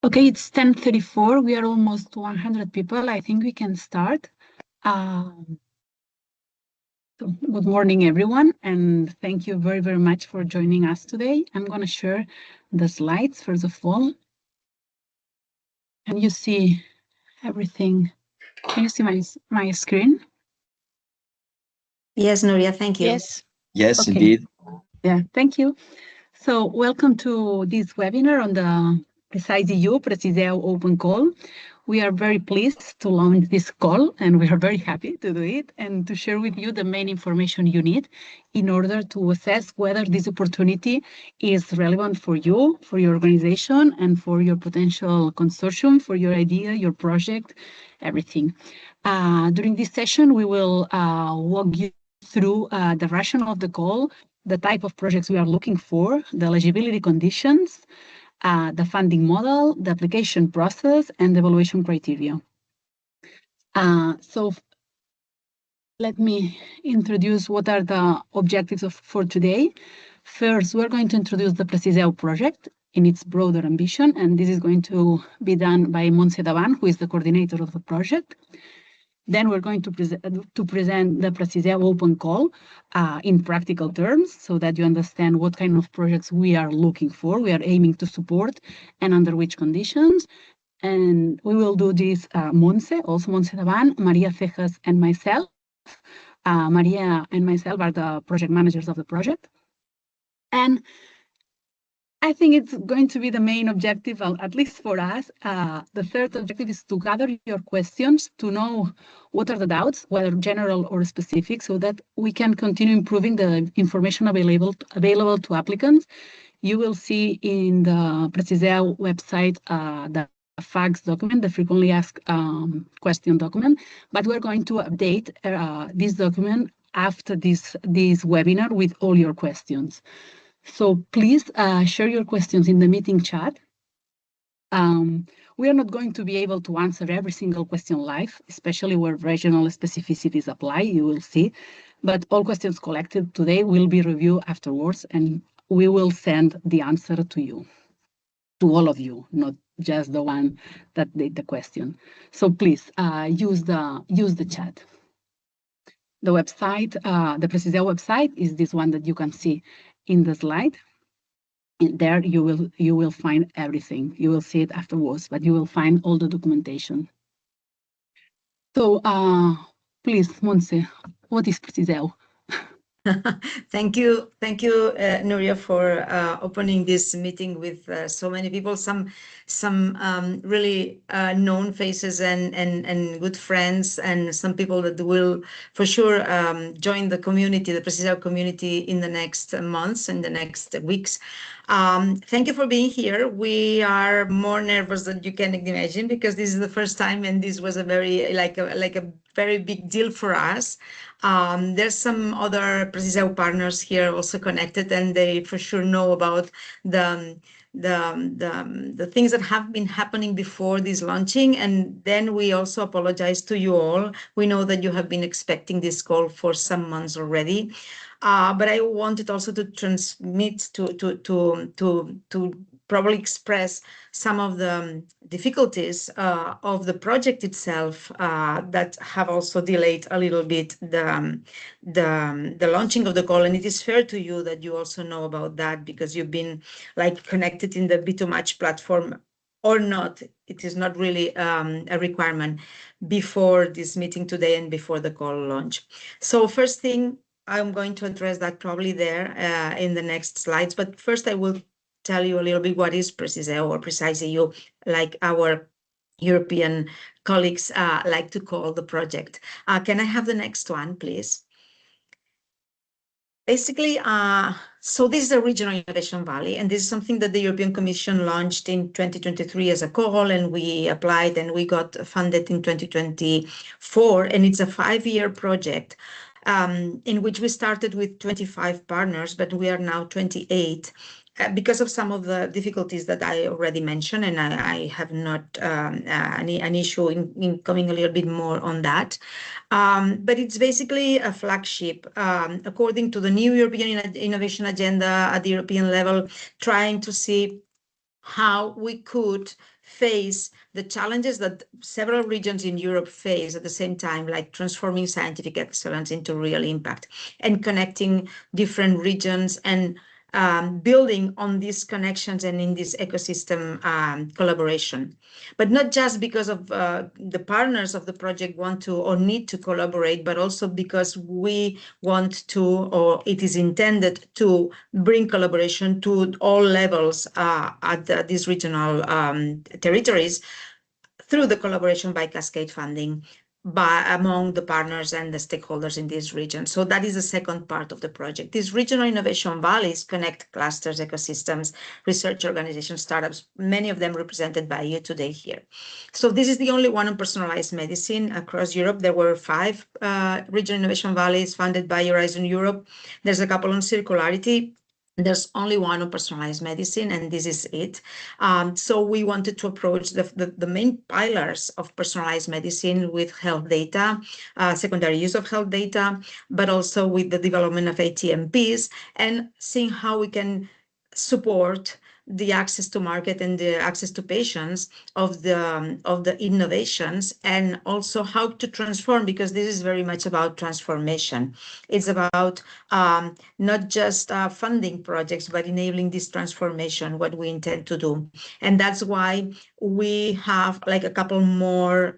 Okay, it's 10:34. We are almost 100 people. I think we can start. So good morning, everyone, and thank you very, very much for joining us today. I'm going to share the slides, first of all. Can you see everything? Can you see my screen? Yes, Nuria, thank you. Yes, Okay. indeed. Yeah, thank you. So welcome to this webinar on the PRECISEU Open Call. We are very pleased to launch this call, and we are very happy to do it and to share with you the main information you need in order to assess whether this opportunity is relevant for you, for your organization, and for your potential consortium, for your idea, your project, everything. During this session, we will walk you through the rationale of the call, the type of projects we are looking for, the eligibility conditions, the funding model, the application process, and the evaluation criteria. So let me introduce what are the objectives for today. First, we're going to introduce the PRECISEU project in its broader ambition, and this is going to be done by Montse Davan, who is the coordinator of the project. Then we're going to present the PRECISEU Open Call in practical terms so that you understand what kind of projects we are looking for, we are aiming to support, and under which conditions. And we will do this, Montse Davan, Maria Cejas, and myself. Maria and myself are the project managers of the project. And I think it's going to be the main objective, at least for us. The third objective is to gather your questions, to know what are the doubts, whether general or specific, so that we can continue improving the information available to applicants. You will see in the PRECISEU website the FAQs document, the frequently asked question document, but we're going to update this document after this webinar with all your questions. So please share your questions in the meeting chat. We are not going to be able to answer every single question live, especially where regional specificities apply, you will see. But all questions collected today will be reviewed afterwards, and we will send the answer to you, to all of you, not just the one that did the question. So please use the chat. The website, the PRECISEU website is this one that you can see in the slide. And there you will find everything. You will see it afterwards, but you will find all the documentation. So please, Montse, what is PRECISEU? Thank you, Nuria, for opening this meeting with so many people, some really known faces and good friends, and some people that will for sure join the community, the PRECISEU community, in the next months and the next weeks. Thank you for being here. We are more nervous than you can imagine because this is the first time, and this was a very like a very big deal for us. There's some other PRECISEU partners here also connected, and they for sure know about the things that have been happening before this launching. And then we also apologize to you all. We know that you have been expecting this call for some months already. But I wanted also to transmit to probably express some of the difficulties of the project itself that have also delayed a little bit the launching of the call. And it is fair to you that you also know about that because you've been like connected in the B2Match platform or not. It is not really a requirement before this meeting today and before the call launch. So first thing, I'm going to address that probably there in the next slides. But first, I will tell you a little bit what is PRECISEU, or PRECISEU, like our European colleagues like to call the project. Can I have the next one, please? Basically, so this is a regional innovation valley, and this is something that the European Commission launched in 2023 as a call, and we applied and we got funded in 2024, and it's a 5-year project in which we started with 25 partners, but we are now 28 because of some of the difficulties that I already mentioned, and I have not an issue in coming a little bit more on that. But it's basically a flagship according to the new European Innovation Agenda at the European level, trying to see how we could face the challenges that several regions in Europe face at the same time, like transforming scientific excellence into real impact and connecting different regions and building on these connections and in this ecosystem collaboration. But not just because of the partners of the project want to or need to collaborate, but also because we want to, or it is intended to bring collaboration to all levels at these regional territories through the collaboration by cascade funding among the partners and the stakeholders in this region. So that is the second part of the project. These regional innovation valleys connect clusters, ecosystems, research organizations, startups, many of them represented by you today here. So this is the only one on personalized medicine across Europe. There were 5 regional innovation valleys funded by Horizon Europe. There's a couple on circularity. There's only one on personalized medicine, and this is it. So we wanted to approach the main pillars of personalized medicine with health data, secondary use of health data, but also with the development of ATMPs and seeing how we can support the access to market and the access to patients of the innovations, and also how to transform, because this is very much about transformation. It's about not just funding projects, but enabling this transformation, what we intend to do. And that's why we have like a couple more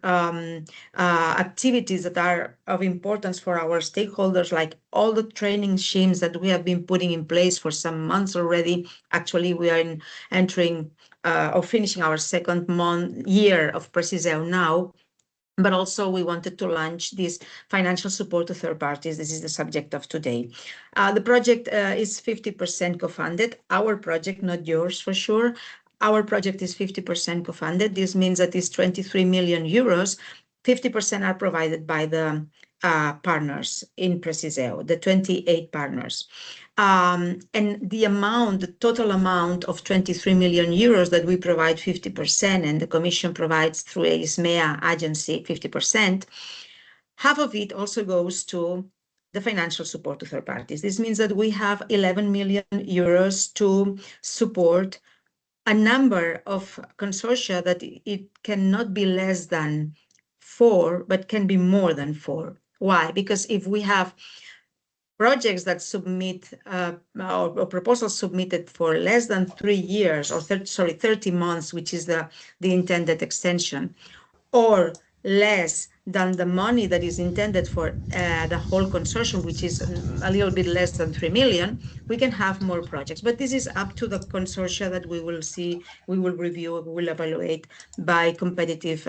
activities that are of importance for our stakeholders, like all the training schemes that we have been putting in place for some months already. Actually, we are entering or finishing our second year of PRECISEU now. But also we wanted to launch this financial support to third parties. This is the subject of today. The project is 50% co-funded. Our project, not yours for sure. Our project is 50% co-funded. This means that it's 23 million euros. 50% are provided by the partners in PRECISEU, the 28 partners. And the total amount of 23 million euros that we provide 50%, and the Commission provides through a ISMEA agency 50%, half of it also goes to the financial support to third parties. This means that we have 11 million euros to support a number of consortia that it cannot be less than 4, but can be more than 4. Why? Because if we have projects that submit or proposals submitted for less than 3 years or 30 months, which is the intended extension, or less than the money that is intended for the whole consortium, which is a little bit less than 3 million, we can have more projects. But this is up to the consortia that we will see, we will review, we will evaluate by competitive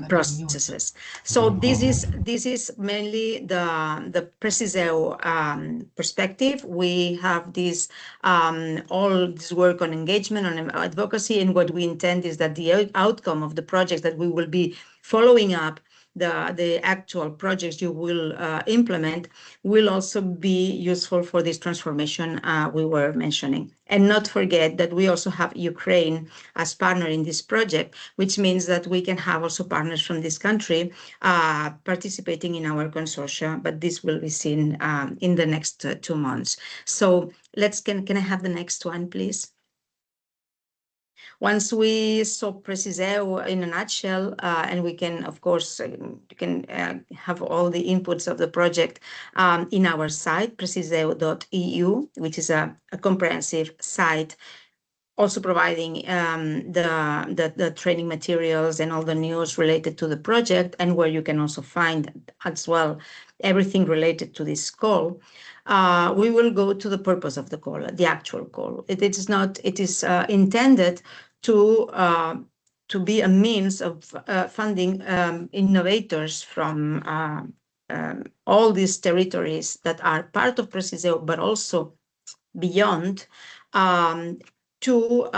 processes. So this is mainly the PRECISEU perspective. We have this all this work on engagement, on advocacy, and what we intend is that the outcome of the projects that we will be following up, the actual projects you will implement, will also be useful for this transformation we were mentioning. And not forget that we also have Ukraine as partner in this project, which means that we can have also partners from this country participating in our consortia, but this will be seen in the next 2 months. So can I have the next one, please? Once we saw PRECISEU in a nutshell, and we can, of course, have all the inputs of the project in our site, preciseu.eu, which is a comprehensive site, also providing the training materials and all the news related to the project, and where you can also find as well everything related to this call. We will go to the purpose of the call, the actual call. It is intended to be a means of funding innovators from all these territories that are part of PRECISEU, but also beyond, to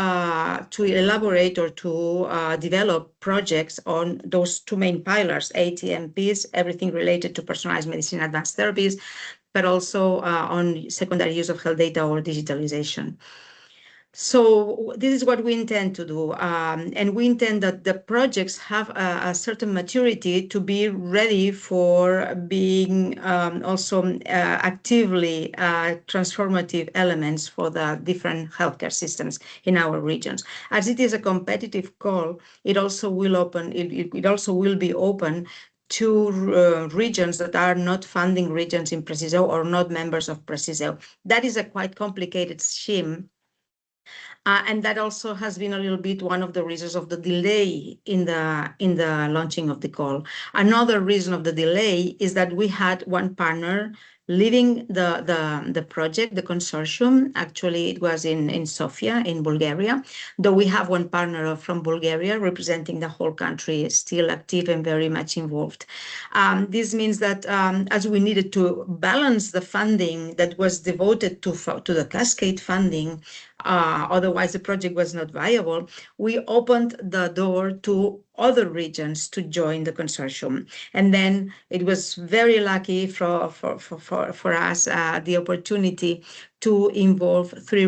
elaborate or to develop projects on those 2 main pillars, ATMPs, everything related to personalized medicine, advanced therapies, but also on secondary use of health data or digitalization. So this is what we intend to do. And we intend that the projects have a certain maturity to be ready for being also actively transformative elements for the different healthcare systems in our regions. As it is a competitive call, it also will open. It also will be open to regions that are not funding regions in PRECISEU or not members of PRECISEU. That is a quite complicated scheme. And that also has been a little bit one of the reasons of the delay in the launching of the call. Another reason of the delay is that we had one partner leading the project, the consortium. Actually, it was in Sofia, in Bulgaria, though we have one partner from Bulgaria representing the whole country, still active and very much involved. This means that as we needed to balance the funding that was devoted to the cascade funding, otherwise the project was not viable, we opened the door to other regions to join the consortium. And then it was very lucky for us, the opportunity to involve three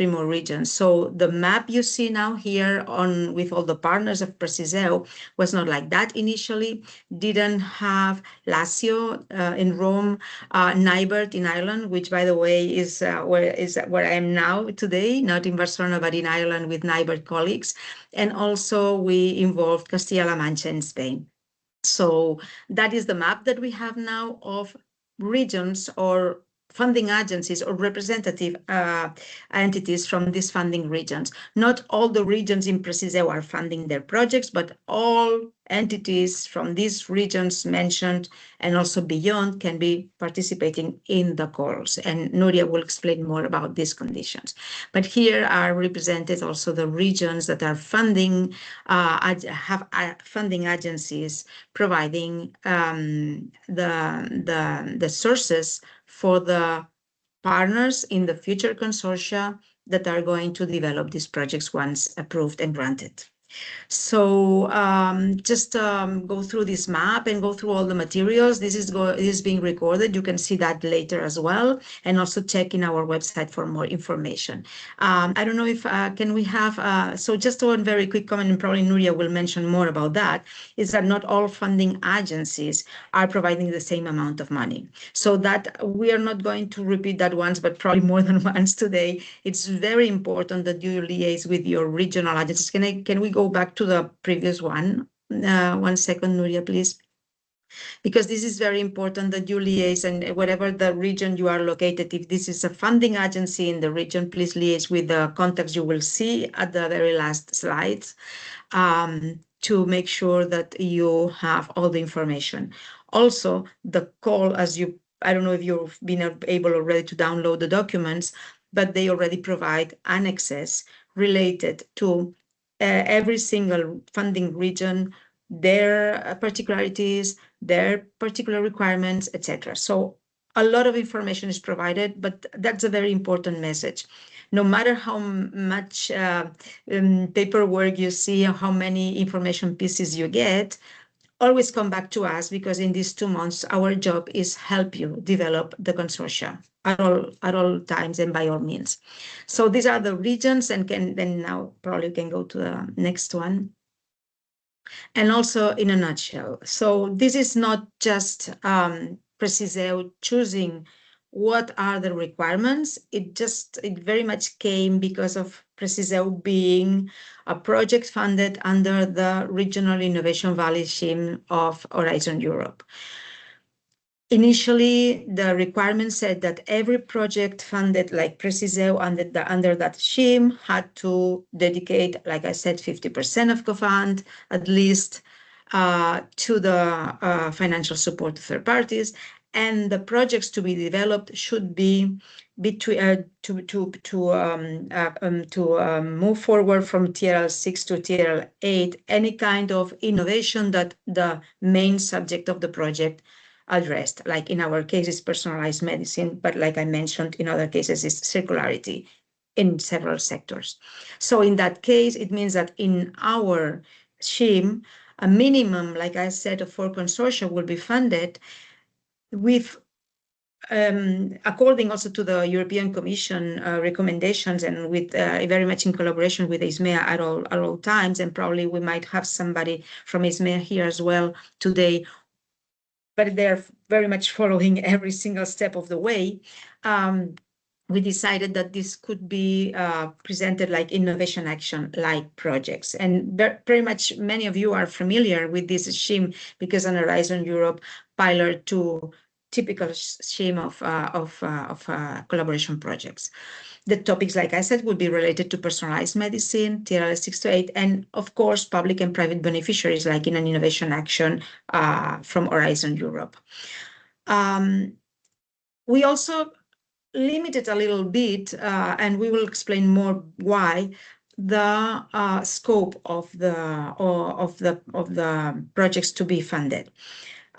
more regions. So the map you see now here on with all the partners of PRECISEU was not like that initially. Didn't have Lazio in Rome, Nijmegen in Ireland, which by the way is where I am now today, not in Barcelona but in Ireland with Nijmegen colleagues. And also we involved Castilla-La Mancha in Spain. So that is the map that we have now of regions or funding agencies or representative entities from these funding regions. Not all the regions in PRECISEU are funding their projects, but all entities from these regions mentioned and also beyond can be participating in the calls. And Nuria will explain more about these conditions. But here are represented also the regions that are funding, have funding agencies providing the sources for the partners in the future consortia that are going to develop these projects once approved and granted. So just go through this map and go through all the materials. This is being recorded. You can see that later as well, and also check in our website for more information. I don't know if can we have, so just one very quick comment, and probably Nuria will mention more about that, is that not all funding agencies are providing the same amount of money. So that we are not going to repeat that once, but probably more than once today. It's very important that you liaise with your regional agencies. Can we go back to the previous one? 1 second, Nuria, please. Because this is very important that you liaise, and whatever the region you are located, if this is a funding agency in the region, please liaise with the contacts you will see at the very last slides to make sure that you have all the information. Also, the call, I don't know if you've been able already to download the documents, but they already provide annexes related to every single funding region, their particularities, their particular requirements, etc. So a lot of information is provided, but that's a very important message. No matter how much paperwork you see, or how many information pieces you get, always come back to us, because in these 2 months, our job is help you develop the consortia at all times and by all means. So these are the regions, and then now probably can go to the next one. And also in a nutshell. So this is not just PRECISEU choosing what are the requirements. It very much came because of PRECISEU being a project funded under the Regional Innovation Valley scheme of Horizon Europe. Initially, the requirement said that every project funded like PRECISEU under that scheme had to dedicate, like I said, 50% of co-fund at least to the financial support to third parties, and the projects to be developed should be between to move forward from TRL 6 to TRL 8, any kind of innovation that the main subject of the project addressed. Like in our case, it's personalized medicine, but like I mentioned, in other cases, it's circularity in several sectors. So in that case, it means that in our scheme, a minimum, like I said, of 4 consortia will be funded with according also to the European Commission recommendations, and with very much in collaboration with ISMEA at all times, and probably we might have somebody from ISMEA here as well today, but they're very much following every single step of the way. We decided that this could be presented like innovation action like projects. And very much many of you are familiar with this scheme because on Horizon Europe, Pilot 2, typical scheme of collaboration projects. The topics, like I said, will be related to personalized medicine, TRL 6 to 8, and of course, public and private beneficiaries, like in an innovation action from Horizon Europe. We also limited a little bit, and we will explain more why, the scope of the projects to be funded.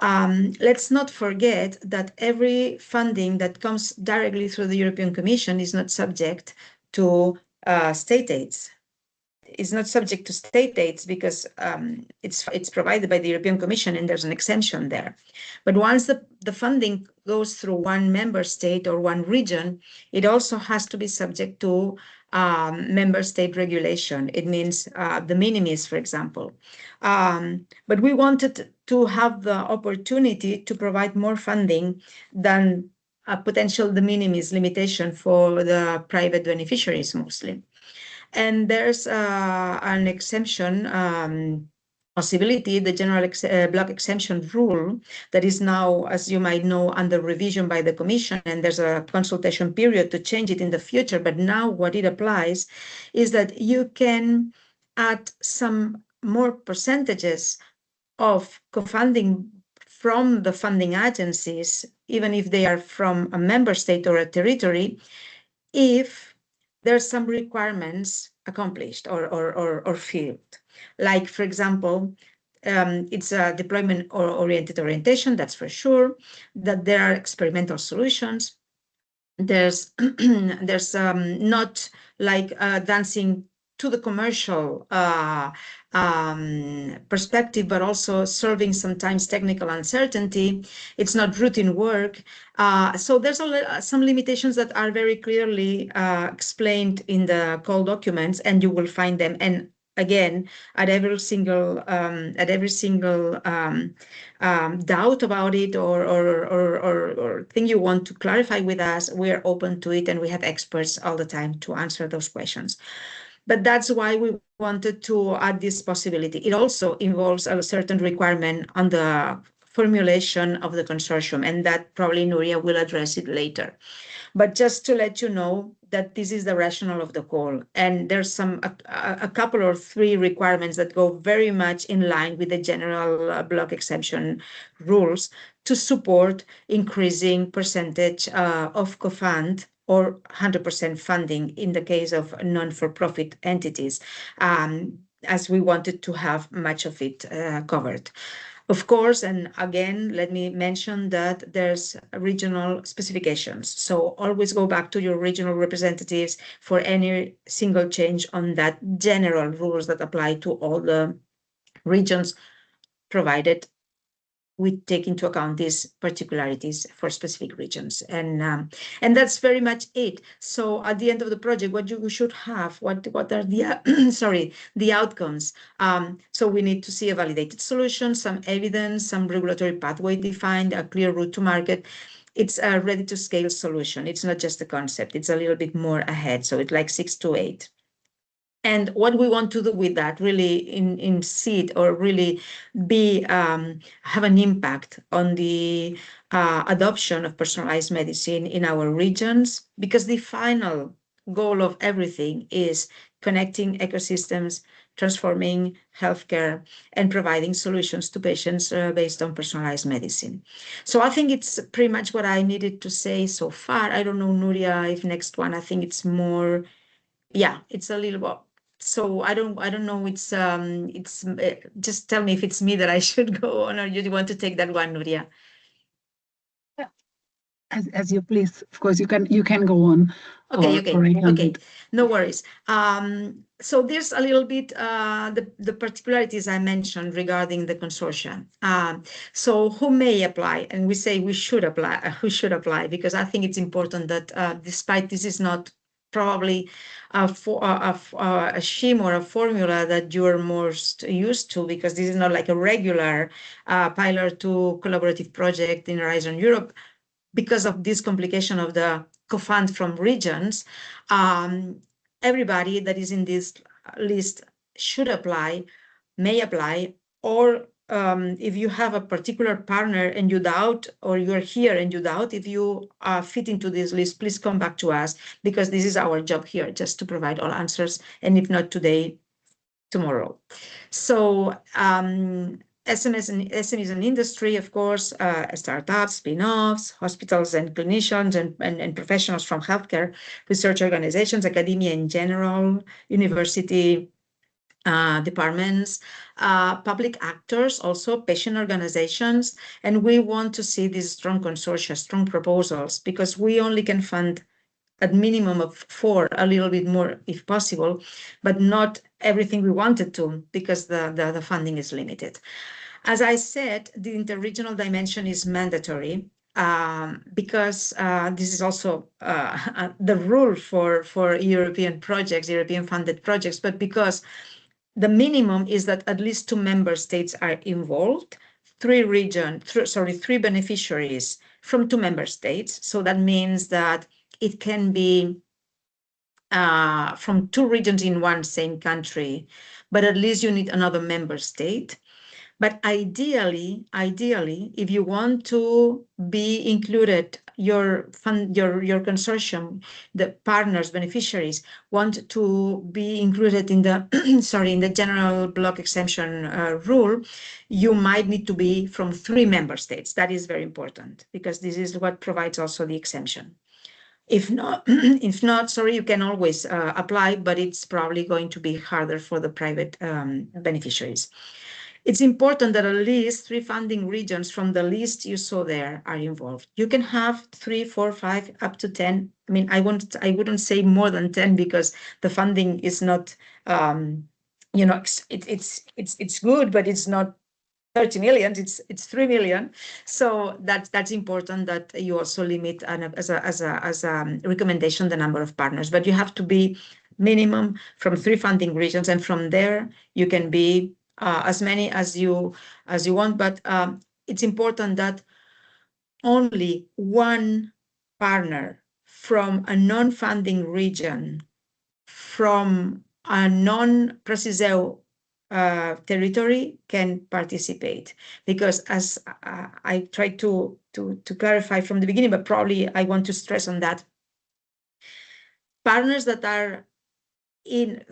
Let's not forget that every funding that comes directly through the European Commission is not subject to state aids. It's not subject to state aids because it's provided by the European Commission and there's an exemption there. But once the funding goes through one member state or one region, it also has to be subject to member state regulation. It means the minimis, for example. But we wanted to have the opportunity to provide more funding than a potential de minimis limitation for the private beneficiaries mostly. And there's an exemption possibility, the general block exemption rule that is now, as you might know, under revision by the Commission, and there's a consultation period to change it in the future. But now what it applies is that you can add some more percentages of co-funding from the funding agencies, even if they are from a member state or a territory, if there's some requirements accomplished or filled. Like, for example, it's a deployment or oriented orientation, that's for sure, that there are experimental solutions. There's not like dancing to the commercial perspective, but also serving sometimes technical uncertainty. It's not routine work. So there's some limitations that are very clearly explained in the call documents, and you will find them. And again, at every single doubt about it or thing you want to clarify with us, we're open to it, and we have experts all the time to answer those questions. But that's why we wanted to add this possibility. It also involves a certain requirement on the formulation of the consortium, and that probably Nuria will address it later. But just to let you know that this is the rationale of the call, and there's a couple or three requirements that go very much in line with the general block exemption rules to support increasing percentage of co-fund or 100% funding in the case of non-for-profit entities, as we wanted to have much of it covered. Of course, and again, let me mention that there's regional specifications. So always go back to your regional representatives for any single change on that general rules that apply to all the regions, provided we take into account these particularities for specific regions. And that's very much it. So at the end of the project, what you should have, what are the the outcomes? So we need to see a validated solution, some evidence, some regulatory pathway defined, a clear route to market. It's a ready to scale solution. It's not just a concept. It's a little bit more ahead. So it's like 6 to 8. And what we want to do with that really in seed or really be have an impact on the adoption of personalized medicine in our regions, because the final goal of everything is connecting ecosystems, transforming healthcare, and providing solutions to patients based on personalized medicine. So I think it's pretty much what I needed to say so far. I don't know, Nuria, if next one, I think it's more, yeah, it's a little bit. So I don't know. It's just tell me if it's me that I should go on, or you want to take that one, Nuria. as you please. Of course, you can go on. Okay. No worries. So there's a little bit the particularities I mentioned regarding the consortia. So who may apply? And we say we should apply. Who should apply? Because I think it's important that despite this is not probably a scheme or a formula that you're most used to, because this is not like a regular pilot to collaborative project in Horizon Europe. Because of this complication of the co-fund from regions, everybody that is in this list should apply, may apply, or if you have a particular partner and you doubt, or you're here and you doubt if you fit into this list, please come back to us, because this is our job here, just to provide all answers, and if not today, tomorrow. So SMEs and industry, of course, startups, spin-offs, hospitals and clinicians and professionals from healthcare, research organizations, academia in general, university departments, public actors, also patient organizations. And we want to see these strong consortia, strong proposals, because we only can fund at minimum of 4, a little bit more if possible, but not everything we wanted to, because the funding is limited. As I said, the interregional dimension is mandatory because this is also the rule for European projects, European funded projects, but because the minimum is that at least 2 member states are involved, 3 beneficiaries from 2 member states. So that means that it can be from 2 regions in one same country, but at least you need another member state. But ideally, if you want to be included, your consortium, the partners, beneficiaries, want to be included in the in the general block exemption rule, you might need to be from 3 member states. That is very important, because this is what provides also the exemption. If not, you can always apply, but it's probably going to be harder for the private beneficiaries. It's important that at least 3 funding regions from the list you saw there are involved. You can have 3, 4, 5, up to 10. I mean, I wouldn't say more than 10, because the funding is not, it's good, but it's not 30 million, it's 3 million. So that's important that you also limit as a recommendation the number of partners, but you have to be minimum from 3 funding regions, and from there you can be as many as you want. But it's important that only 1 partner from a non-funding region, from a non-PRECISEU territory can participate, because as I tried to clarify from the beginning, but probably I want to stress on that, partners that are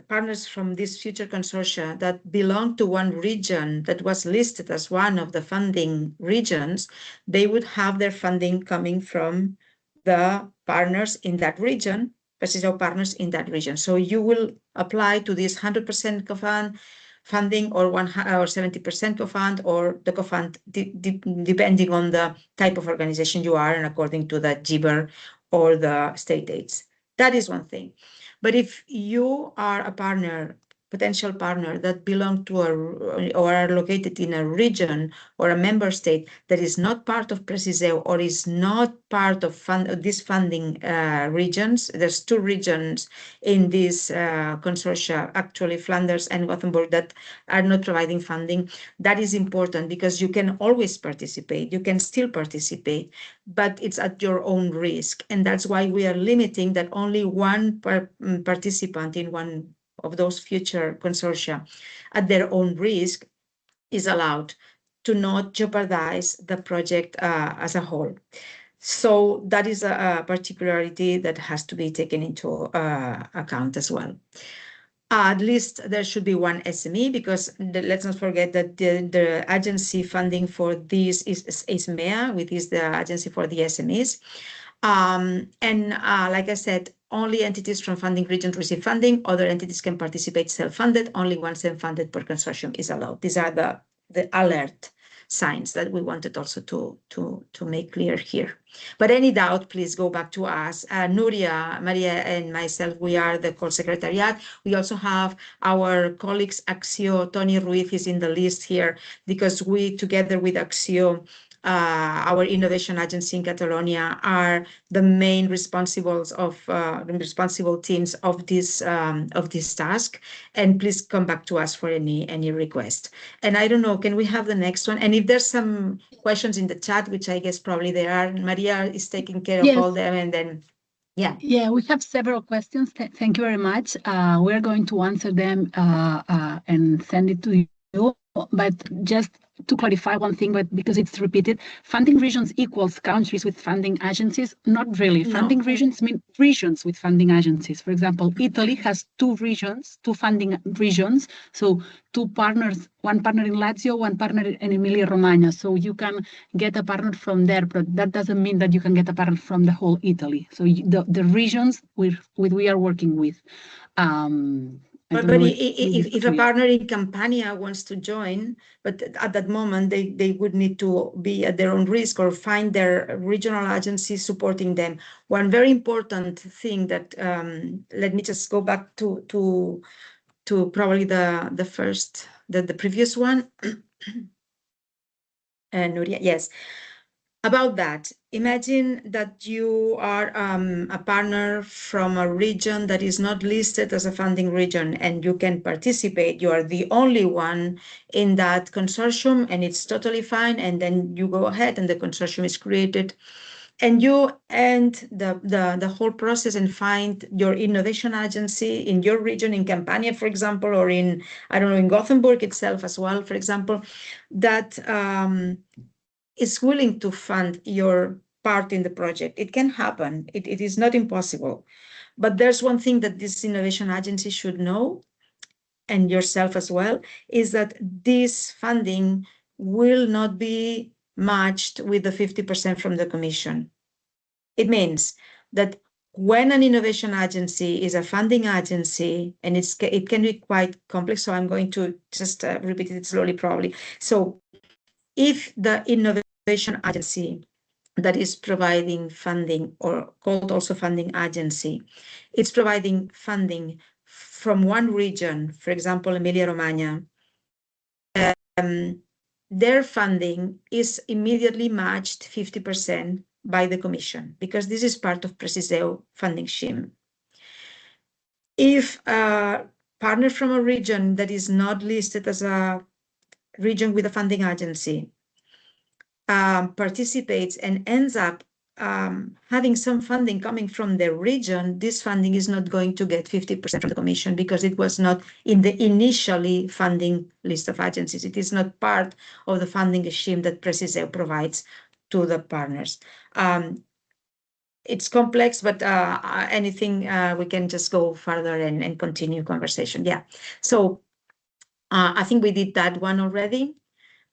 partners from this future consortia that belong to one region that was listed as one of the funding regions, they would have their funding coming from the partners in that region, PRECISEU partners in that region. So you will apply to this 100% co-fund funding, or 70% co-fund, or the co-fund, depending on the type of organization you are and according to the JIPs or the state aids. That is one thing. But if you are a partner, potential partner that belong to or are located in a region or a member state that is not part of PRECISEU or is not part of these funding regions, there's 2 regions in this consortia, actually Flanders and Gothenburg, that are not providing funding. That is important, because you can always participate, you can still participate, but it's at your own risk. And that's why we are limiting that only 1 participant in one of those future consortia at their own risk is allowed, to not jeopardize the project as a whole. So that is a particularity that has to be taken into account as well. At least there should be 1 SME, because let's not forget that the agency funding for this is MEA, which is the agency for the SMEs. Like I said, only entities from funding regions receive funding. Other entities can participate self-funded. Only 1 self-funded per consortium is allowed. These are the alert signs that we wanted also to make clear here. But any doubt, please go back to us. Nuria, Maria, and myself, we are the call secretariat. We also have our colleagues, Axio, Tony Ruiz is in the list here, because we, together with Axio, our innovation agency in Catalonia, are the main responsible teams of this task. And please come back to us for any request. And I don't know, can we have the next one? And if there's some questions in the chat, which I guess probably there are, Maria is taking care of all them, and then yeah, we have several questions. Thank you very much. We're going to answer them and send it to you. But just to clarify one thing, but because it's repeated, funding regions equals countries with funding agencies. Not really. No. Funding regions mean regions with funding agencies. For example, Italy has two funding regions. So two partners, one partner in Lazio, one partner in Emilia-Romagna. So you can get a partner from there, but that doesn't mean that you can get a partner from the whole Italy. So the regions we are working with. But if a partner in Campania wants to join, but at that moment they would need to be at their own risk or find their regional agency supporting them. One very important thing that let me just go back to probably the previous one. Nuria, yes. About that, imagine that you are a partner from a region that is not listed as a funding region, and you can participate. You are the only one in that consortium, and it's totally fine. And then you go ahead and the consortium is created, and you end the whole process and find your innovation agency in your region, in Campania, for example, or in, I don't know, in Gothenburg itself as well, for example, that is willing to fund your part in the project. It can happen. It is not impossible. But there's one thing that this innovation agency should know, and yourself as well, is that this funding will not be matched with the 50% from the Commission. It means that when an innovation agency is a funding agency, and it can be quite complex, so I'm going to just repeat it slowly probably. So if the innovation agency that is providing funding, or called also funding agency, it's providing funding from one region, for example, Emilia-Romagna, their funding is immediately matched 50% by the Commission, because this is part of PRECISEU funding scheme. If a partner from a region that is not listed as a region with a funding agency participates and ends up having some funding coming from their region, this funding is not going to get 50% from the Commission, because it was not in the initially funding list of agencies. It is not part of the funding scheme that PRECISEU provides to the partners. It's complex, but anything we can just go further and continue conversation. Yeah, so I think we did that one already.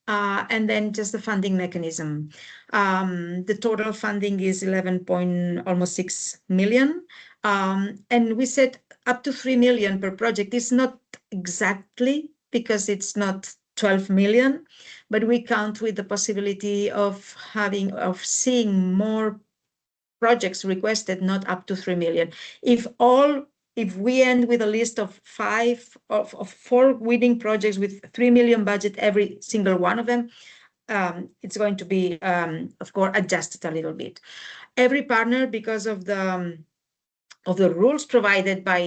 And then just the funding mechanism. The total funding is almost 6 million. And we said up to 3 million per project. It's not exactly, because it's not 12 million, but we count with the possibility of seeing more projects requested, not up to 3 million. If we end with a list of 4 winning projects with 3 million budget, every single one of them, it's going to be, of course, adjusted a little bit. Every partner, because of the rules provided by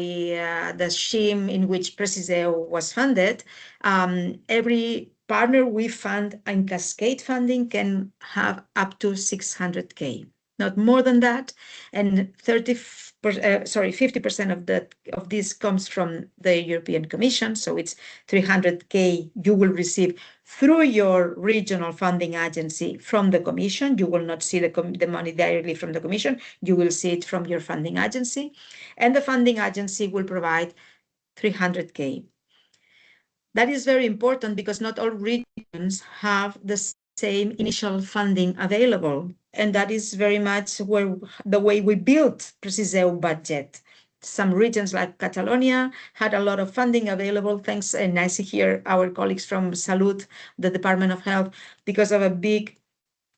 the scheme in which PRECISEU was funded, every partner we fund in cascade funding can have up to 600K. Not more than that, and 50% of this comes from the European Commission, so it's 300K you will receive through your regional funding agency from the Commission. You will not see the money directly from the Commission, you will see it from your funding agency, and the funding agency will provide 300K. That is very important, because not all regions have the same initial funding available. And that is very much the way we built PRECISEU budget. some regions like Catalonia had a lot of funding available, thanks, and I see here our colleagues from Salud, the Department of Health, because of a big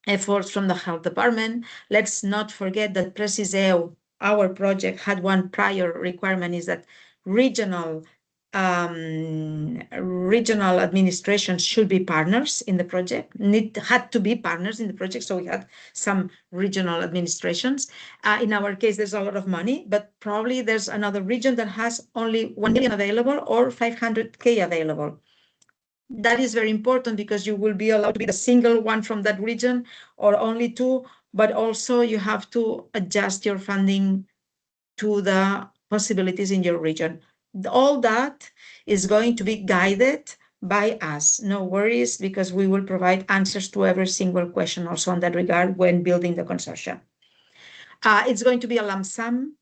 efforts from the health department. Let's not forget that PRECISEU, our project, had one prior requirement, is that regional administrations should be partners in the project, had to be partners in the project. So we had some regional administrations. In our case, there's a lot of money, but probably there's another region that has only 1 million available or 500K available. That is very important because you will be allowed to be the single one from that region or only two, but also you have to adjust your funding to the possibilities in your region. All that is going to be guided by us. No worries, because we will provide answers to every single question also in that regard when building the consortia. It's going to be a lump sum.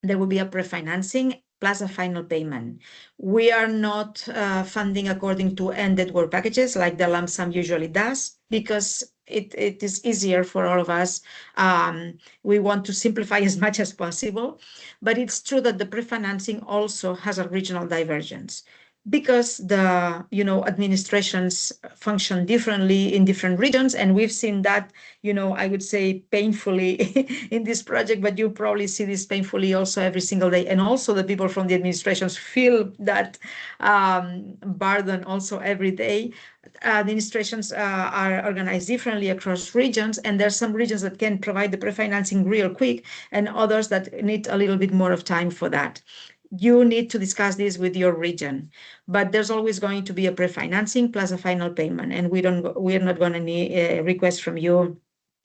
There will be a pre-financing plus a final payment. We are not funding according to ended work packages like the lump sum usually does, because it is easier for all of us. We want to simplify as much as possible, but it's true that the pre-financing also has a regional divergence, because the administrations function differently in different regions, and we've seen that, I would say painfully in this project, but you probably see this painfully also every single day. And also the people from the administrations feel that burden also every day. Administrations are organized differently across regions, and there's some regions that can provide the pre-financing real quick, and others that need a little bit more of time for that. You need to discuss this with your region, but there's always going to be a pre-financing plus a final payment, and we're not going to need a request from you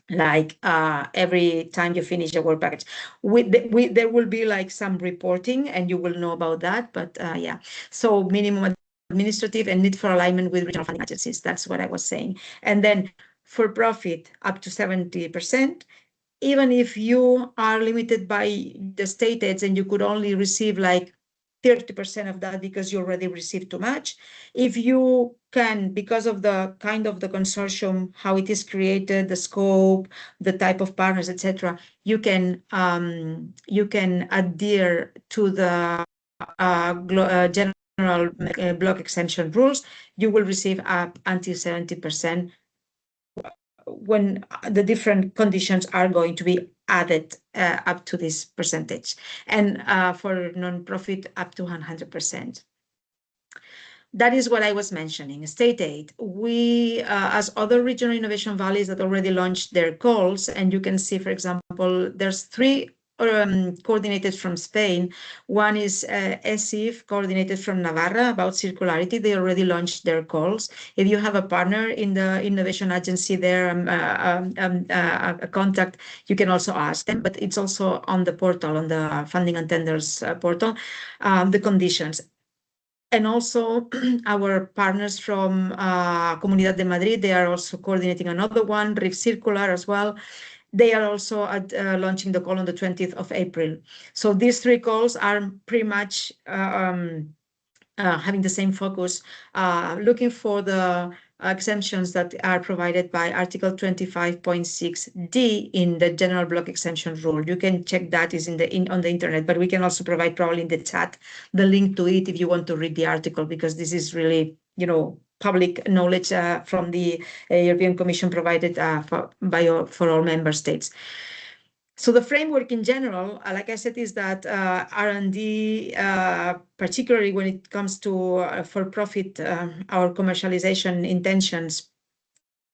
like every time you finish a work package. There will be like some reporting, and you will know about that, but yeah. So minimum administrative and need for alignment with regional funding agencies. That's what I was saying. And then for profit up to 70%. Even if you are limited by the state aids and you could only receive like 30% of that because you already received too much, if you can, because of the kind of the consortium, how it is created, the scope, the type of partners, etc., you can adhere to the general block exemption rules. You will receive up until 70% when the different conditions are going to be added up to this percentage, and for non-profit up to 100%. That is what I was mentioning. State aid. We, as other regional innovation valleys that already launched their calls, and you can see, for example, there's 3 coordinated from Spain. One is ESIF, coordinated from Navarra, about circularity. They already launched their calls. If you have a partner in the innovation agency there, a contact, you can also ask them, but it's also on the portal, on the funding and tenders portal, the conditions. And also our partners from Comunidad de Madrid, they are also coordinating another one, RIF Circular as well. They are also launching the call on the 20th of April. So these 3 calls are pretty much having the same focus, looking for the exemptions that are provided by Article 25.6D in the General Block Exemption Rule. You can check that is on the internet, but we can also provide probably in the chat the link to it if you want to read the article, because this is really, public knowledge from the European Commission provided for all member states. So the framework in general, like I said, is that R&D, particularly when it comes to for-profit, our commercialization intentions,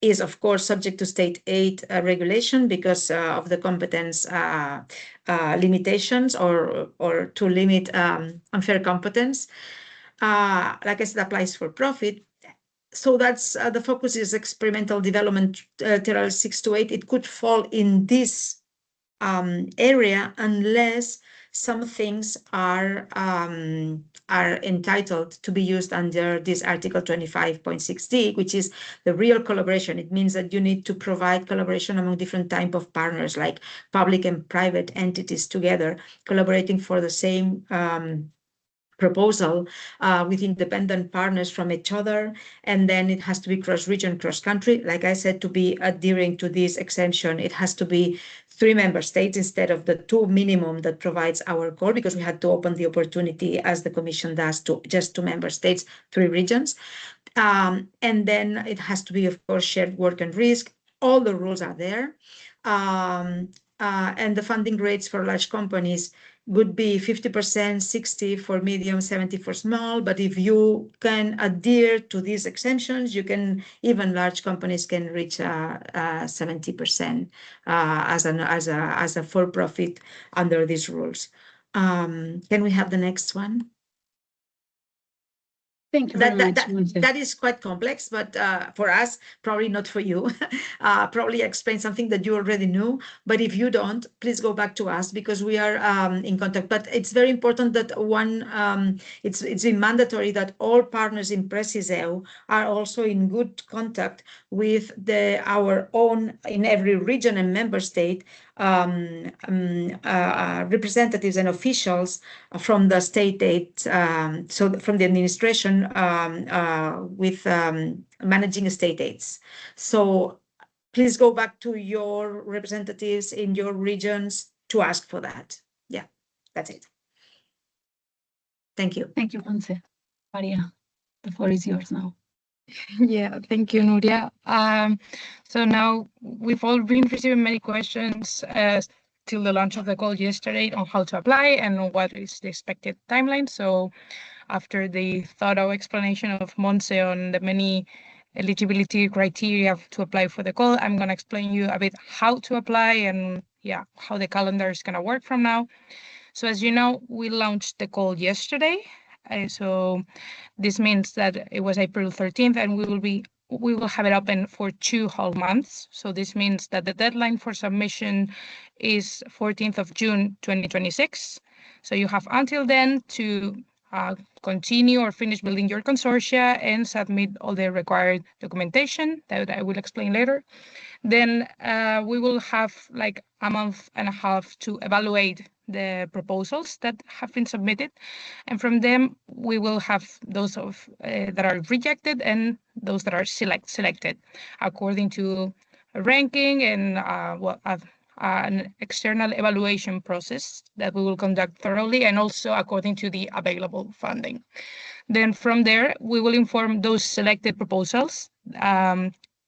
is of course subject to state aid regulation because of the competence limitations or to limit unfair competence. Like I said, applies for profit. So that's the focus is experimental development, TRL 6 to 8. It could fall in this area unless some things are entitled to be used under this Article 25.6D, which is the real collaboration. It means that you need to provide collaboration among different type of partners, like public and private entities together, collaborating for the same proposal with independent partners from each other, and then it has to be cross-region, cross-country. Like I said, to be adhering to this exemption, it has to be 3 member states instead of the 2 minimum that provides our call, because we had to open the opportunity, as the Commission does, to just 2 member states, 3 regions. And then it has to be, of course, shared work and risk. All the rules are there. And the funding rates for large companies would be 50%, 60 for medium, 70 for small. But if you can adhere to these exemptions, you can, even large companies can reach 70% as a for-profit under these rules. Can we have the next one? Thank you very much. That is quite complex, but for us, probably not for you. Probably explain something that you already knew, but if you don't, please go back to us, because we are in contact. But it's very important that it's mandatory that all partners in PRECISEU are also in good contact with our own, in every region and member state, representatives and officials from the state aid, so from the administration with managing state aids. So please go back to your representatives in your regions to ask for that. Yeah, that's it. Thank you. Thank you, Monse. Maria, the floor is yours now. Yeah, thank you, Nuria. So now we've all been receiving many questions till the launch of the call yesterday on how to apply and what is the expected timeline. So after the thorough explanation of Monse on the many eligibility criteria to apply for the call, I'm going to explain you a bit how to apply and how the calendar is going to work from now. So as you know, we launched the call yesterday. So this means that it was April 13th, and we will have it open for 2 whole months. So this means that the deadline for submission is 14th of June 2026. So you have until then to continue or finish building your consortia and submit all the required documentation that I will explain later. Then we will have like a month and a half to evaluate the proposals that have been submitted, and from them we will have those that are rejected and those that are selected according to a ranking and an external evaluation process that we will conduct thoroughly, and also according to the available funding. Then from there we will inform those selected proposals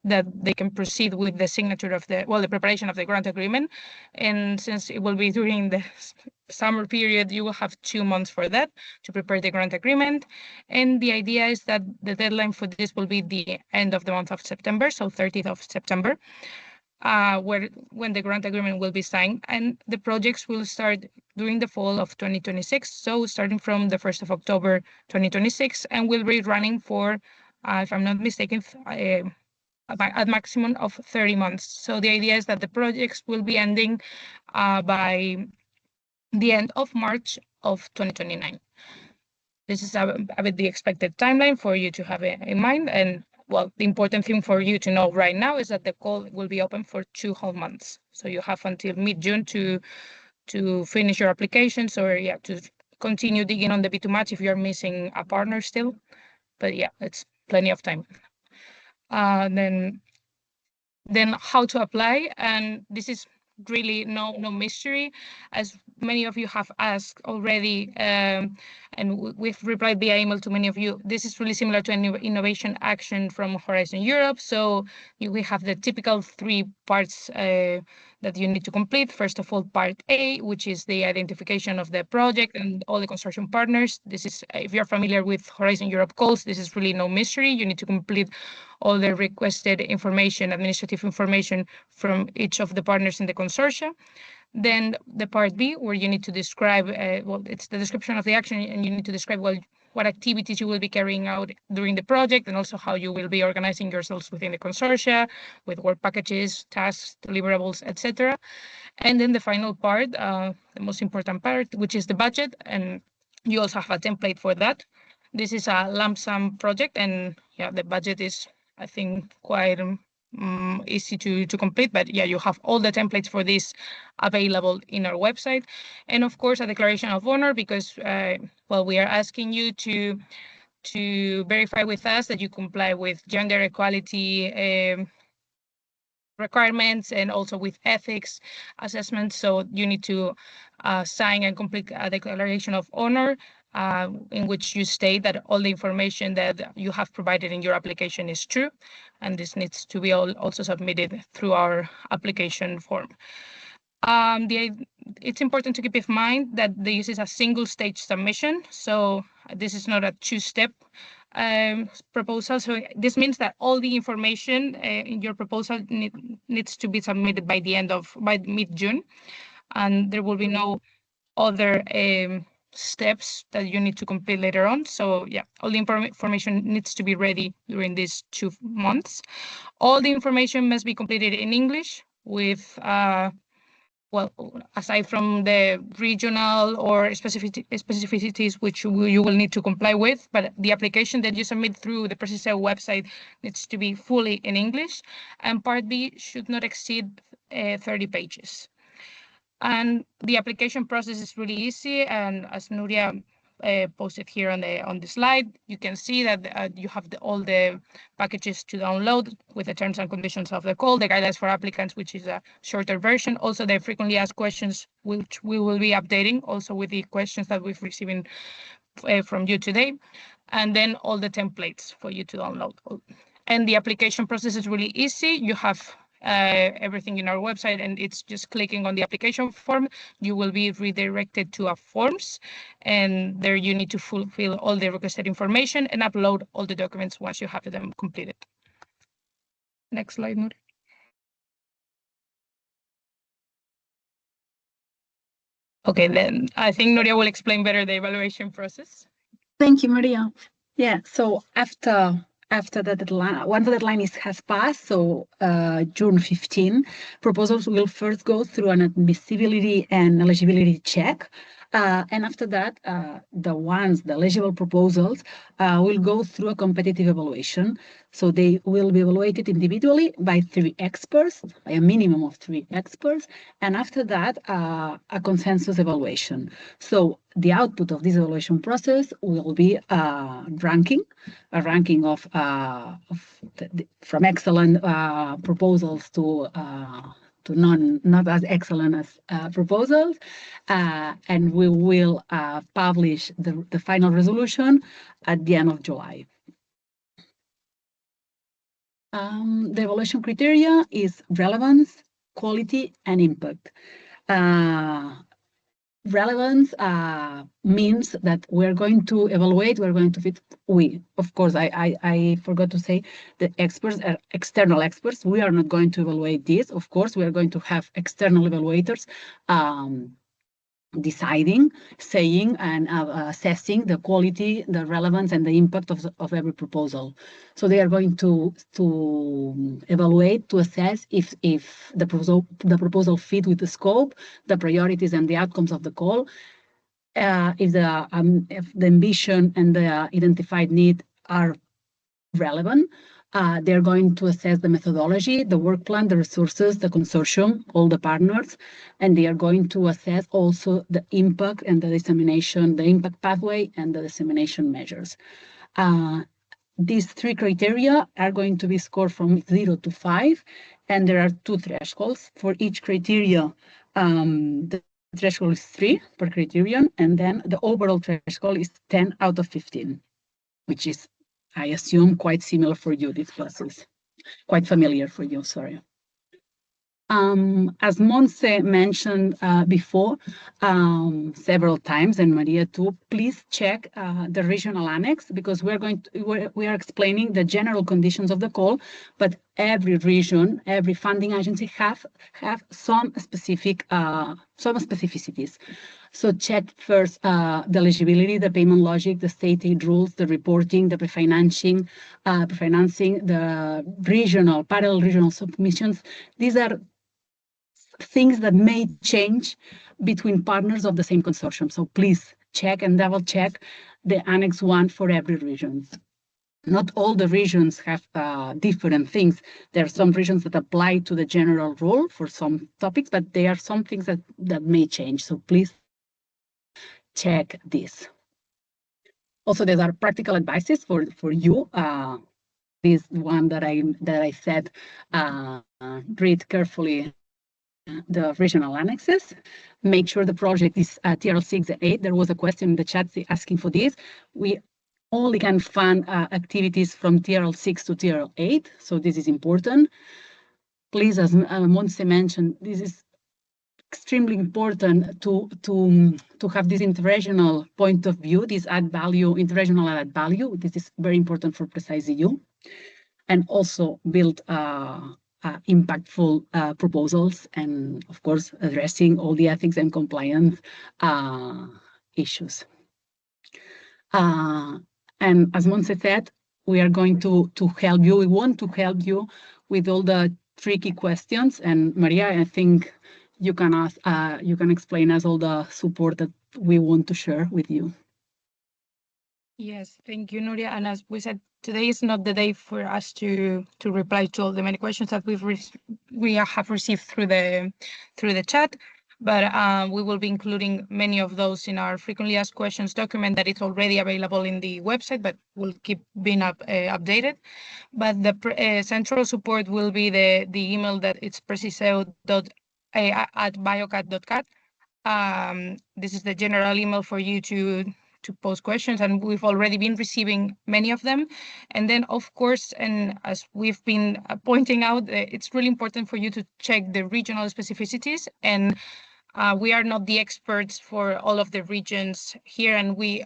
that they can proceed with the signature of the preparation of the grant agreement. And since it will be during the summer period, you will have 2 months for that to prepare the grant agreement. And the idea is that the deadline for this will be the end of the month of September, so 30th of September, when the grant agreement will be signed. And the projects will start during the fall of 2026, so starting from the 1st of October 2026, and will be running for, if I'm not mistaken, a maximum of 30 months. So the idea is that the projects will be ending by the end of March of 2029. This is a bit the expected timeline for you to have in mind. And the important thing for you to know right now is that the call will be open for 2 whole months. So you have until mid-June to finish your applications, or to continue digging on the B2Match if you're missing a partner still. But it's plenty of time. Then how to apply, and this is really no mystery, as many of you have asked already, and we've replied via email to many of you. This is really similar to an innovation action from Horizon Europe. So we have the typical 3 parts that you need to complete. First of all, part A, which is the identification of the project and all the consortium partners. This is, if you're familiar with Horizon Europe calls, this is really no mystery. You need to complete all the requested information, administrative information from each of the partners in the consortia. Then the part B, where you need to describe, it's the description of the action, and you need to describe what activities you will be carrying out during the project, and also how you will be organizing yourselves within the consortia with work packages, tasks, deliverables, etc. And then the final part, the most important part, which is the budget, and you also have a template for that. This is a lump sum project, and the budget is, I think, quite easy to complete, but you have all the templates for this available in our website. And of course, a declaration of honor, because we are asking you to verify with us that you comply with gender equality requirements and also with ethics assessments. So you need to sign and complete a declaration of honor in which you state that all the information that you have provided in your application is true. And this needs to be also submitted through our application form. It's important to keep in mind that this is a single stage submission. So this is not a two-step proposal. So this means that all the information in your proposal needs to be submitted by mid-June, and there will be no other steps that you need to complete later on. So yeah, all the information needs to be ready during these 2 months. All the information must be completed in English with well, aside from the regional or specificities which you will need to comply with, but the application that you submit through the PRECISEU website needs to be fully in English, and Part B should not exceed 30 pages. And the application process is really easy, and as Nuria posted here on the slide, you can see that you have all the packages to download with the terms and conditions of the call, the guidelines for applicants, which is a shorter version, also the frequently asked questions, which we will be updating also with the questions that we've received from you today, and then all the templates for you to download. And the application process is really easy. You have everything in our website, and it's just clicking on the application form. You will be redirected to a forms, and there you need to fulfill all the requested information and upload all the documents once you have them completed. Next slide, Nuria. Okay, then I think Nuria will explain better the evaluation process. Thank you, Maria. Yeah, so after the deadline, once the deadline has passed, so June 15, proposals will first go through an admissibility and eligibility check. And after that, the eligible proposals will go through a competitive evaluation. So they will be evaluated individually by 3 experts, by a minimum of 3 experts. And after that, a consensus evaluation. So the output of this evaluation process will be a ranking of from excellent proposals to not as excellent as proposals, and we will publish the final resolution at the end of July. The evaluation criteria is relevance, quality, and impact. Relevance means that we're going to evaluate, of course, I forgot to say, the experts are external experts. We are not going to evaluate this. Of course, we are going to have external evaluators deciding, saying, and assessing the quality, the relevance, and the impact of every proposal. So they are going to evaluate, to assess if the proposal fit with the scope, the priorities, and the outcomes of the call, if the ambition and the identified need are relevant. They're going to assess the methodology, the work plan, the resources, the consortium, all the partners, and they are going to assess also the impact and the dissemination, the impact pathway and the dissemination measures. These 3 criteria are going to be scored from 0 to 5, and there are 2 thresholds. For each criteria, the threshold is 3 per criterion, and then the overall threshold is 10 out of 15, which is, I assume, quite similar for you. This process, quite familiar for you, sorry. As Montse mentioned before several times, and Maria too, please check the regional annex, because we are explaining the general conditions of the call, but every region, every funding agency have some specificities. So check first the eligibility, the payment logic, the state aid rules, the reporting, the pre-financing, the parallel regional submissions. These are things that may change between partners of the same consortium. So please check and double check the Annex 1 for every region. Not all the regions have different things. There are some regions that apply to the general rule for some topics, but there are some things that may change. So please check this. Also, there are practical advices for you is one that I said, read carefully the regional annexes. Make sure the project is TRL 6 and 8. There was a question in the chat asking for this. We only can fund activities from TRL 6 to TRL 8, so this is important. Please, as Montse mentioned, this is extremely important to have this interregional point of view, this interregional add value. This is very important for PRECISEU, and also build impactful proposals, and of course addressing all the ethics and compliance issues. And as Montse said, we are going to help you. We want to help you with all the tricky questions. And Maria, I think you can explain us all the support that we want to share with you. Yes, thank you, Nuria. And as we said, today is not the day for us to reply to all the many questions that we have received through the chat, but we will be including many of those in our frequently asked questions document that is already available in the website, but will keep being updated. But the central support will be the email that it's preciseu.at biocat.cat. This is the general email for you to post questions, and we've already been receiving many of them. And then, of course, and as we've been pointing out, it's really important for you to check the regional specificities. And we are not the experts for all of the regions here, and we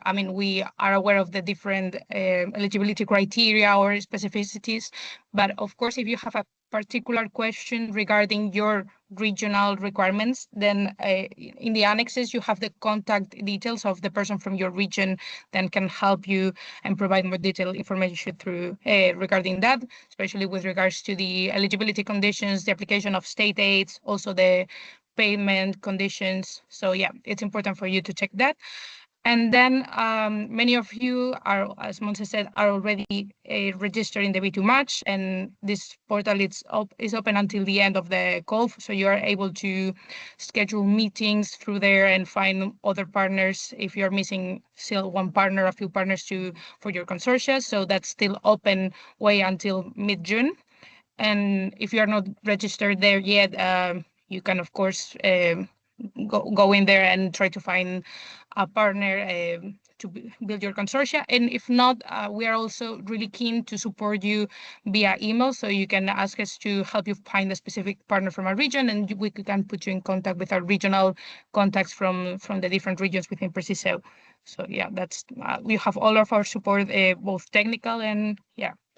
are aware of the different eligibility criteria or specificities. But of course, if you have a particular question regarding your regional requirements, then in the annexes you have the contact details of the person from your region that can help you and provide more detailed information through regarding that, especially with regards to the eligibility conditions, the application of state aids, also the payment conditions. So yeah, it's important for you to check that. And then many of you are, as Montse said, are already registered in the B2 Match, and this portal is open until the end of the call, so you are able to schedule meetings through there and find other partners if you're missing still one partner, a few partners for your consortia. So that's still open way until mid-June. And if you are not registered there yet, you can, of course, go in there and try to find a partner to build your consortia. And if not, we are also really keen to support you via email, so you can ask us to help you find a specific partner from our region, and we can put you in contact with our regional contacts from the different regions within PRECISEU. So yeah, that's we have all of our support, both technical and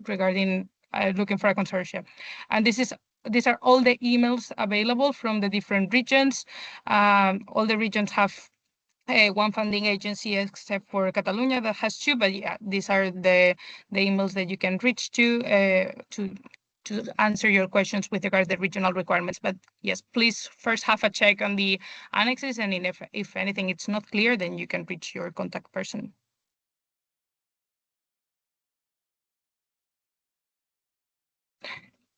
regarding looking for a consortia. And these are all the emails available from the different regions. All the regions have one funding agency except for Catalonia that has two, but yeah, these are the emails that you can reach to answer your questions with regards to the regional requirements. But yes, please first have a check on the annexes, and if anything it's not clear, then you can reach your contact person.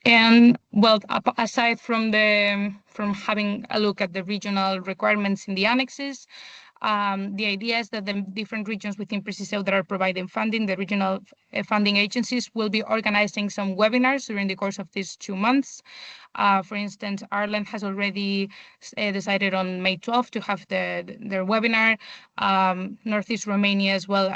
And well, aside from having a look at the regional requirements in the annexes, the idea is that the different regions within PRECISEU that are providing funding, the regional funding agencies, will be organizing some webinars during the course of these 2 months. For instance, Ireland has already decided on May 12th to have their webinar, Northeast Romania as well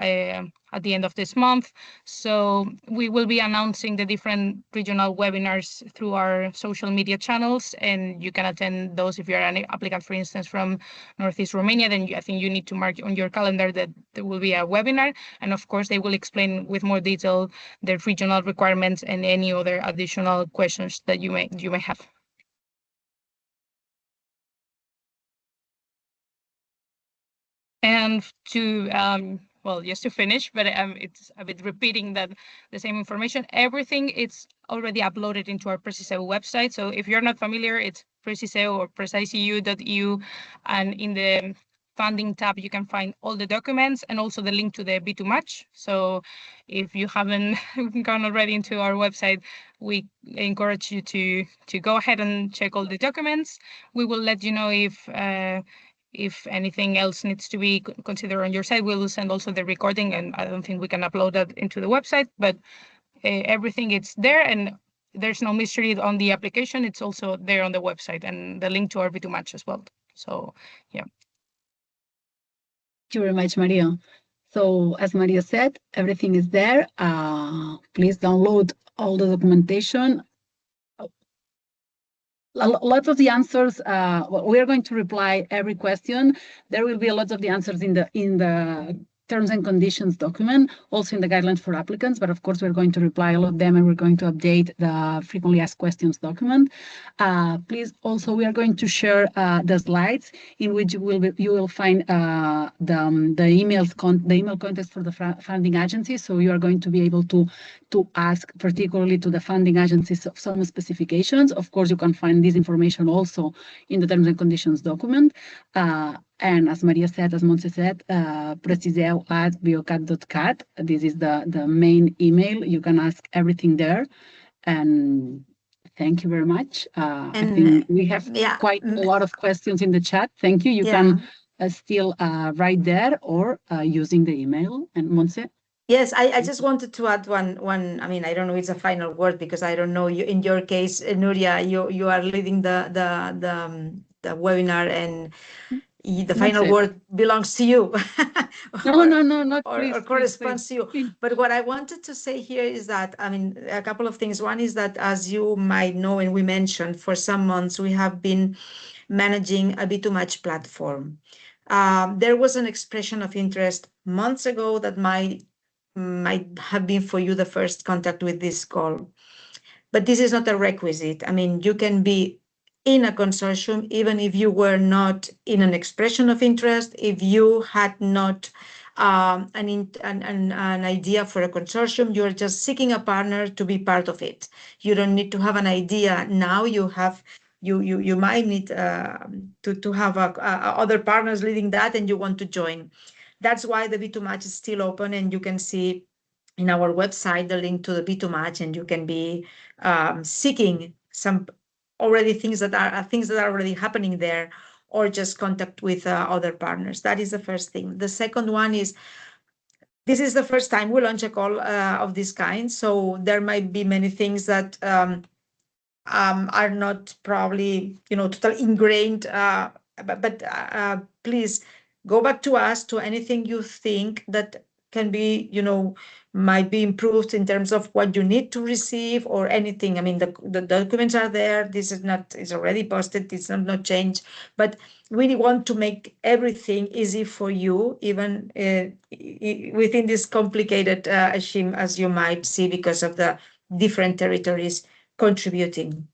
at the end of this month. So we will be announcing the different regional webinars through our social media channels, and you can attend those if you're an applicant, for instance, from Northeast Romania. Then I think you need to mark on your calendar that there will be a webinar, and of course they will explain with more detail the regional requirements and any other additional questions that you may have. And to well, just to finish, but it's a bit repeating that the same information. Everything it's already uploaded into our PRECISEU website. So if you're not familiar, it's PRECISEU or preciseu.eu, and in the funding tab you can find all the documents and also the link to the B2 Match. So if you haven't gone already into our website, we encourage you to go ahead and check all the documents. We will let you know if anything else needs to be considered on your side. We will send also the recording, and I don't think we can upload that into the website, but everything is there, and there's no mystery on the application. It's also there on the website, and the link to our B2Match as well. So yeah. Thank you very much, Maria. So as Maria said, everything is there. Please download all the documentation. Lots of the answers, we are going to reply every question. There will be a lot of the answers in the terms and conditions document, also in the guidelines for applicants, but of course we're going to reply all of them, and we're going to update the frequently asked questions document. Please also, we are going to share the slides in which you will find the email context for the funding agencies. So you are going to be able to ask particularly to the funding agencies of some specifications. Of course, you can find this information also in the terms and conditions document. And as Maria said, as Montse said, PRECISEU@biocat.cat. This is the main email. You can ask everything there. And thank you very much. I think we have quite a lot of questions in the chat. Thank you. You can still write there or using the email. And Montse? Yes, I just wanted to add one. I mean, I don't know it's a final word because I don't know you. In your case, Nuria, you are leading the webinar, and the final word belongs to you. No, not or corresponds to you. But what I wanted to say here is that, I mean, a couple of things. One is that, as you might know, and we mentioned, for some months we have been managing a B2Match platform. There was an expression of interest months ago that might have been for you the first contact with this call. But this is not a requisite. I mean, you can be in a consortium even if you were not in an expression of interest, if you had not an idea for a consortium, you're just seeking a partner to be part of it. You don't need to have an idea now. You might need to have other partners leading that, and you want to join. That's why the B2Match is still open, and you can see in our website the link to the B2Match, and you can be seeking some already things that are already happening there, or just contact with other partners. That is the first thing. The second one is, this is the first time we launch a call of this kind, so there might be many things that are not probably totally ingrained, but please go back to us, to anything you think that can be might be improved in terms of what you need to receive or anything. I mean, the documents are there. This is not, it's already posted. It's not changed, but we want to make everything easy for you, even within this complicated regime, as you might see, because of the different territories contributing.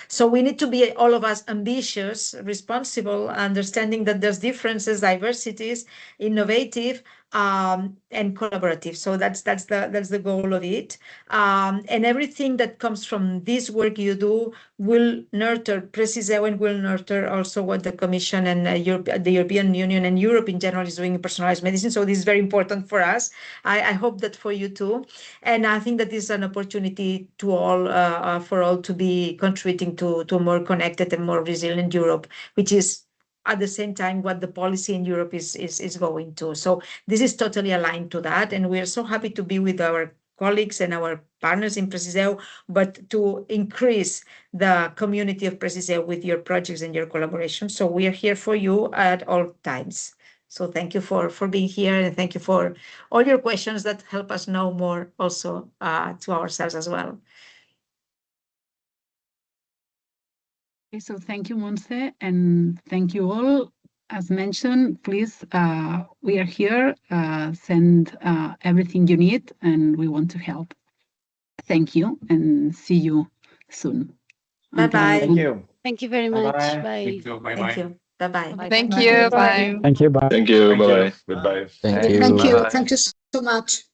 So we need to be, all of us, ambitious, responsible, understanding that there's differences, diversities, innovative, and collaborative. So that's the goal of it. And everything that comes from this work you do will nurture PRECISEU, and will nurture also what the Commission and the European Union and Europe in general is doing in personalized medicine. So this is very important for us. I hope that for you too. And I think that this is an opportunity to all, for all to be contributing to a more connected and more resilient Europe, which is at the same time what the policy in Europe is going to. So this is totally aligned to that. And we are so happy to be with our colleagues and our partners in PRECISEU, but to increase the community of PRECISEU with your projects and your collaboration. So we are here for you at all times. So thank you for being here, and thank you for all your questions that help us know more also to ourselves as well. Okay, so thank you, Montse, and thank you all. As mentioned, please, we are here, send everything you need, and we want to help. Thank you, and see you soon. Bye-bye. Thank you. Thank you very much. Bye-bye. Bye. Thank you. Bye-bye. Thank you. Bye-bye. Thank you. Bye. Thank you. Bye. Thank you. Bye-bye. Goodbye. Thank you. Thank you. Bye-bye. Thank you so much.